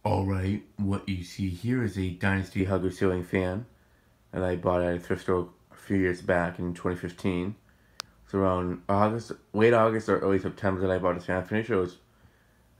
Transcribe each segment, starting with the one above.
Alright, what you see here is a Dynasty hugger ceiling fan that I bought at a thrift store a few years back in 2015. It's around late August or early September that I bought this fan. I'm pretty sure it was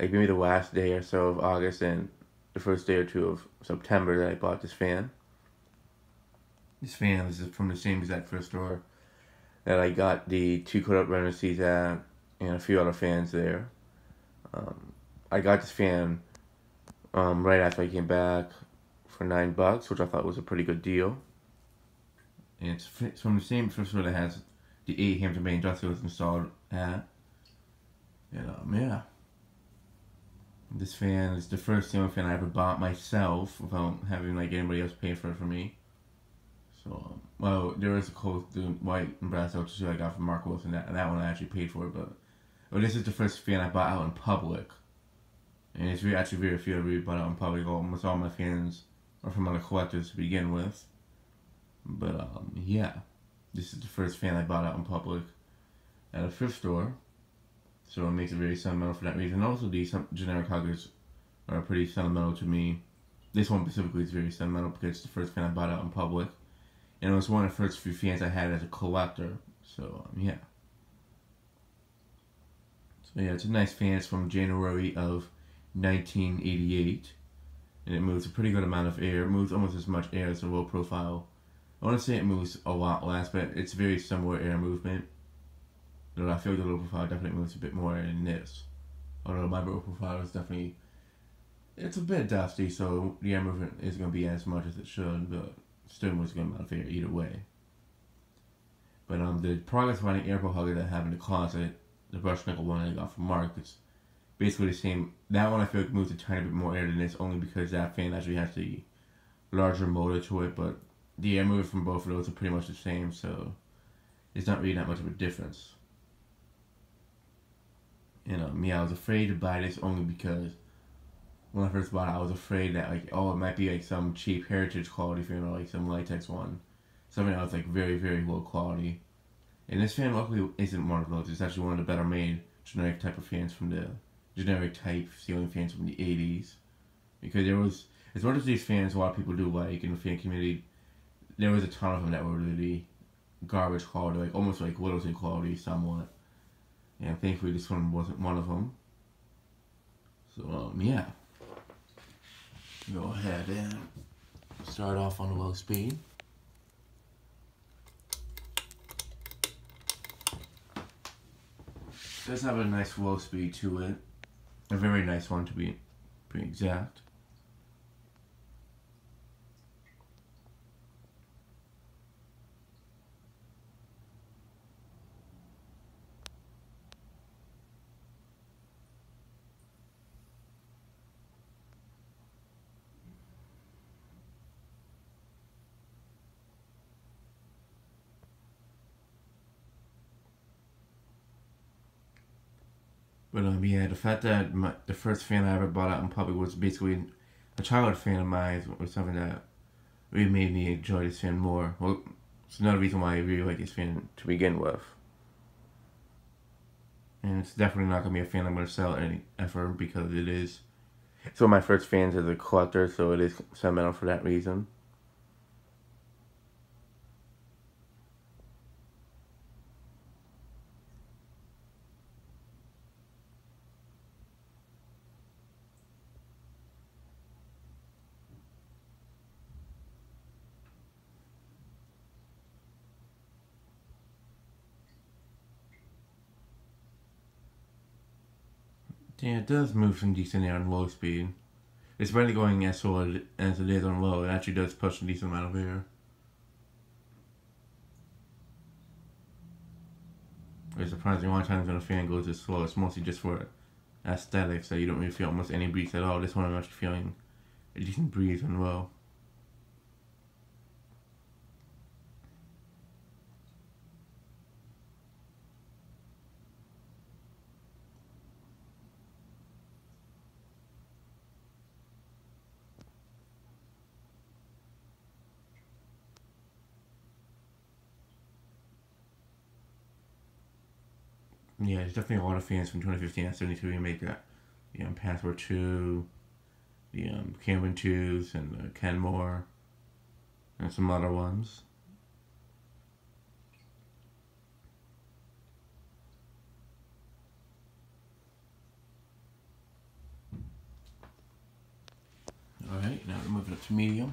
like maybe the last day or so of August and the first day or two of September that I bought this fan. This fan is from the same exact thrift store that I got the 2 coat up Dynasties at and a few other fans there. I got this fan right after I came back for $9, which I thought was a pretty good deal. And it's from the same thrift store that has the 8 Hampton Bay Industrials installed at. And yeah, this fan is the first ceiling fan I ever bought myself without having like anybody else pay for it for me. So well, there is a coat, the white and brass LTC I got from Mark Wilson. That one I actually paid for, but this is the first fan I bought out in public. And it's actually very few I really bought out in public. Almost all my fans are from other collectors to begin with. But yeah, this is the first fan I bought out in public at a thrift store. So it makes it very sentimental for that reason. Also, these generic huggers are pretty sentimental to me. This one specifically is very sentimental because it's the first fan I bought out in public. And it was one of the first few fans I had as a collector. So yeah. So yeah, it's a nice fan. It's from January of 1988, and it moves a pretty good amount of air. It moves almost as much air as a low profile. I want to say it moves a lot less, but it's very similar air movement. Though I feel like the low profile definitely moves a bit more than this. Although my low profile is definitely, it's a bit dusty, so the air movement isn't going to be as much as it should, but still moves a good amount of air either way. But the Progress Lighting air pro hugger that I have in the closet, the brush nickel one I got from Mark, it's basically the same. That one I feel like moves a tiny bit more air than this, only because that fan actually has the larger motor to it, but the air movement from both of those are pretty much the same, so it's not really that much of a difference. And yeah, I was afraid to buy this only because when I first bought it, I was afraid that like, oh, it might be like some cheap heritage quality fan or like some latex one, something that was like very, very low quality. And this fan luckily isn't one of those. It's actually one of the better made generic type of fans from the generic type ceiling fans from the 80s. Because there was, as much as these fans a lot of people do like in the fan community, there was a ton of them that were really garbage quality, like almost like Littleton quality somewhat. And thankfully this one wasn't one of them. So yeah. Go ahead and start off on a low speed. It does have a nice low speed to it. A very nice one to be exact. But yeah, the fact that the first fan I ever bought out in public was basically a childhood fan of mine was something that really made me enjoy this fan more. Well, it's another reason why I really like this fan to begin with. And it's definitely not going to be a fan I'm going to sell any ever because it is. It's one of my first fans as a collector, so it is sentimental for that reason. Yeah, it does move some decent air on low speed. It's barely going as slow as it is on low. It actually does push a decent amount of air. It's surprising a lot of times when a fan goes this slow, it's mostly just for aesthetics, so you don't really feel almost any breeze at all. This one I'm actually feeling a decent breeze on low. Yeah, there's definitely a lot of fans from 2015 at 72 Remake that, Password 2, the Cameron 2s and the Kenmore and some other ones. Alright, now we're moving up to medium.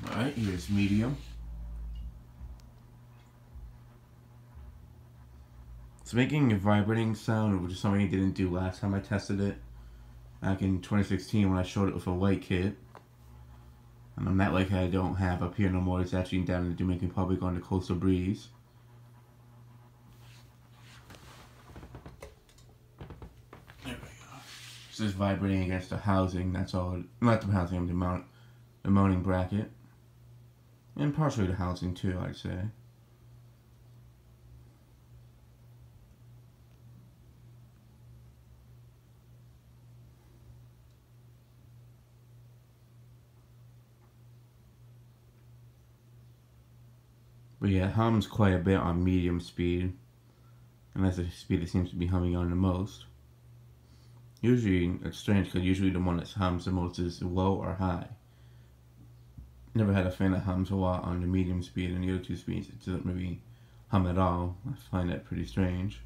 Alright, here's medium. It's making a vibrating sound, which is something I didn't do last time I tested it. Back in 2016 when I showed it with a light kit. And on that light kit I don't have up here no more. It's actually down in the Dominican Republic on the Coastal Breeze. There we go. It's just vibrating against the housing, that's all. Not the housing, the mounting bracket. And partially the housing too, I'd say. But yeah, it hums quite a bit on medium speed. And that's the speed it seems to be humming on the most. Usually, it's strange because usually the one that hums the most is low or high. Never had a fan that hums a lot on the medium speed, and the other two speeds it doesn't really hum at all. I find that pretty strange.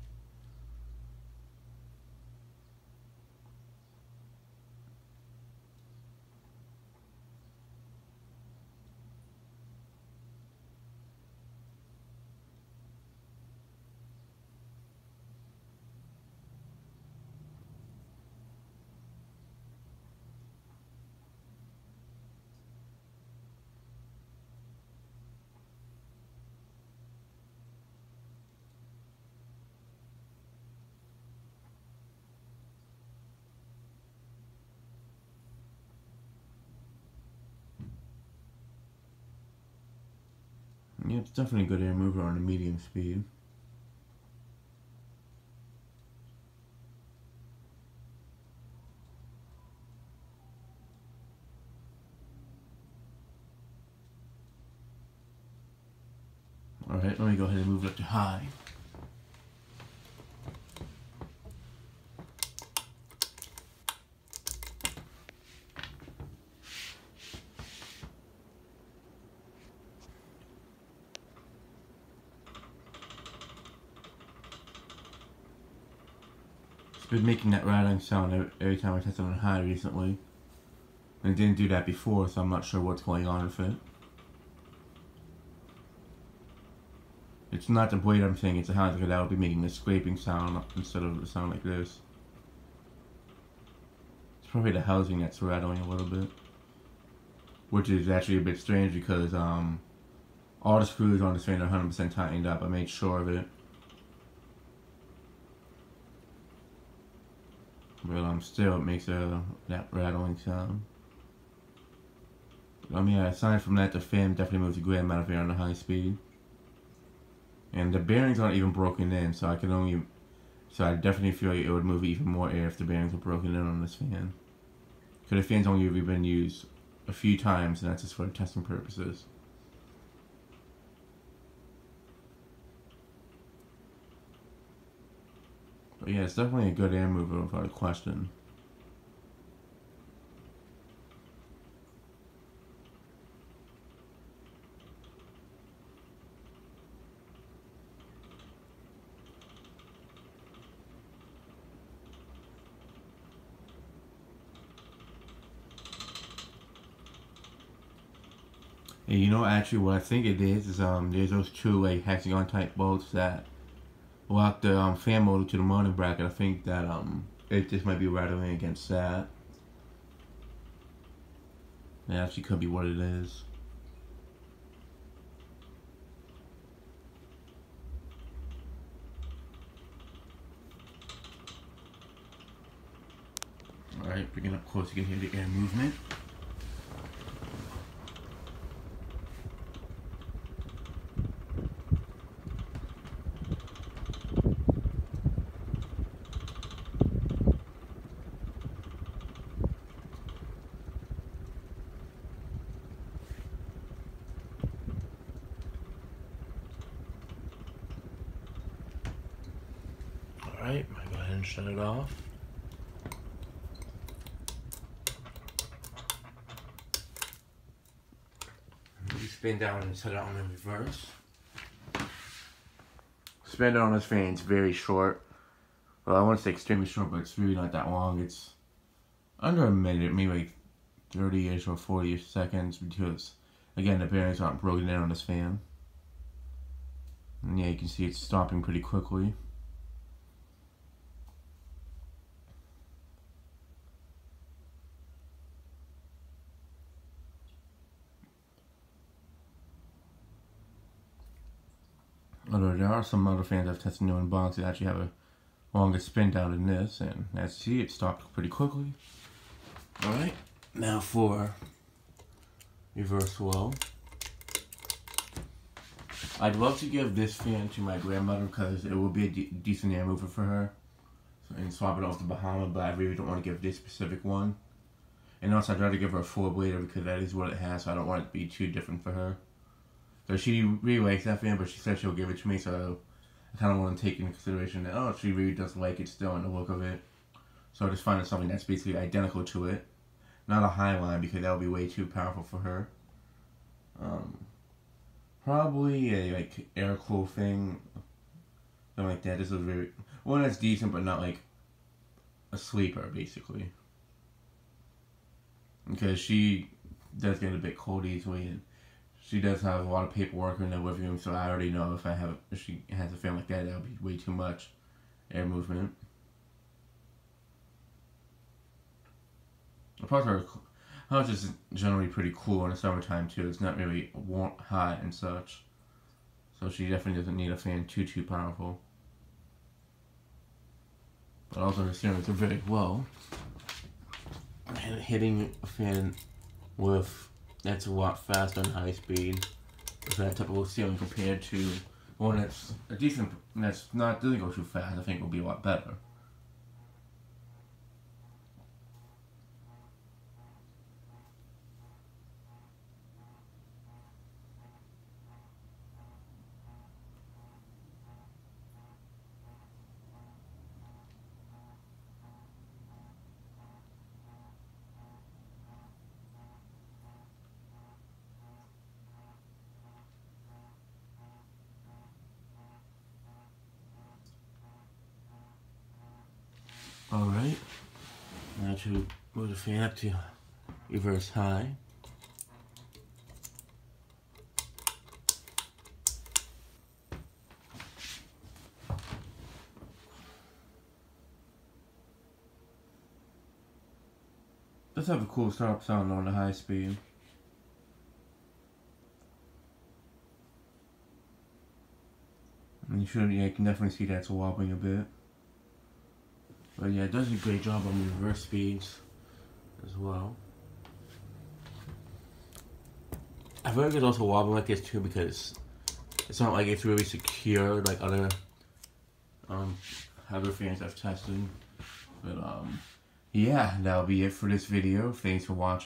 Yeah, it's definitely a good air mover on the medium speed. Alright, let me go ahead and move it up to high. It's been making that rattling sound every time I test it on high recently. And it didn't do that before, so I'm not sure what's going on with it. It's not the blade I'm saying, it's the housing, because that would be making a scraping sound instead of a sound like this. It's probably the housing that's rattling a little bit. Which is actually a bit strange because all the screws on this fan are 100% tightened up. I made sure of it. But still it makes that rattling sound. I mean, aside from that, the fan definitely moves a great amount of air on the high speed. And the bearings aren't even broken in, so I definitely feel like it would move even more air if the bearings were broken in on this fan. Because the fan's only really been used a few times, and that's just for testing purposes. But yeah, it's definitely a good air mover without a question. And you know, actually, what I think it is there's those two like hexagon type bolts that lock the fan motor to the mounting bracket. I think that it just might be rattling against that. That actually could be what it is. Alright, bringing up close, you can hear the air movement. Alright, I'll go ahead and shut it off. Spin down and set it on in reverse. Spin down on this fan, it's very short. Well, I want to say extremely short, but it's really not that long. It's under a minute, maybe like 30-ish or 40-ish seconds, because, again, the bearings aren't broken in on this fan. And yeah, you can see it's stopping pretty quickly. Although there are some other fans I've tested new in box that actually have a longer spin down than this, and as you see, it stopped pretty quickly. Alright, now for reverse wobble. I'd love to give this fan to my grandmother because it will be a decent air mover for her, and swap it off the Bahama, but I really don't want to give this specific one. And also, I'd rather give her a 4-blader because that is what it has, so I don't want it to be too different for her. So she really likes that fan, but she said she'll give it to me, so I kind of want to take into consideration that, oh, she really does like it still and the look of it. So I just find something that's basically identical to it. Not a high line, because that would be way too powerful for her. Probably a, like, air cool thing. Something like that. This is very, one that's decent, but not like a sleeper, basically. Because she does get a bit cold easily, and she does have a lot of paperwork in the living room, so I already know if she has a fan like that, that would be way too much air movement. Plus, her house is generally pretty cool in the summertime too. It's not really warm, hot, and such. So she definitely doesn't need a fan too powerful. But also her ceilings are very low. And hitting a fan that's a lot faster and high speed with that type of ceiling compared to one that's a decent, doesn't go too fast, I think will be a lot better. Alright, now to move the fan up to reverse high. Let's have a cool startup sound on the high speed. And you can definitely see that's wobbling a bit. But yeah, it does a great job on reverse speeds as well. I feel like it's also wobbling like this too because it's not like it's really secure like other fans I've tested. But yeah, that'll be it for this video. Thanks for watching.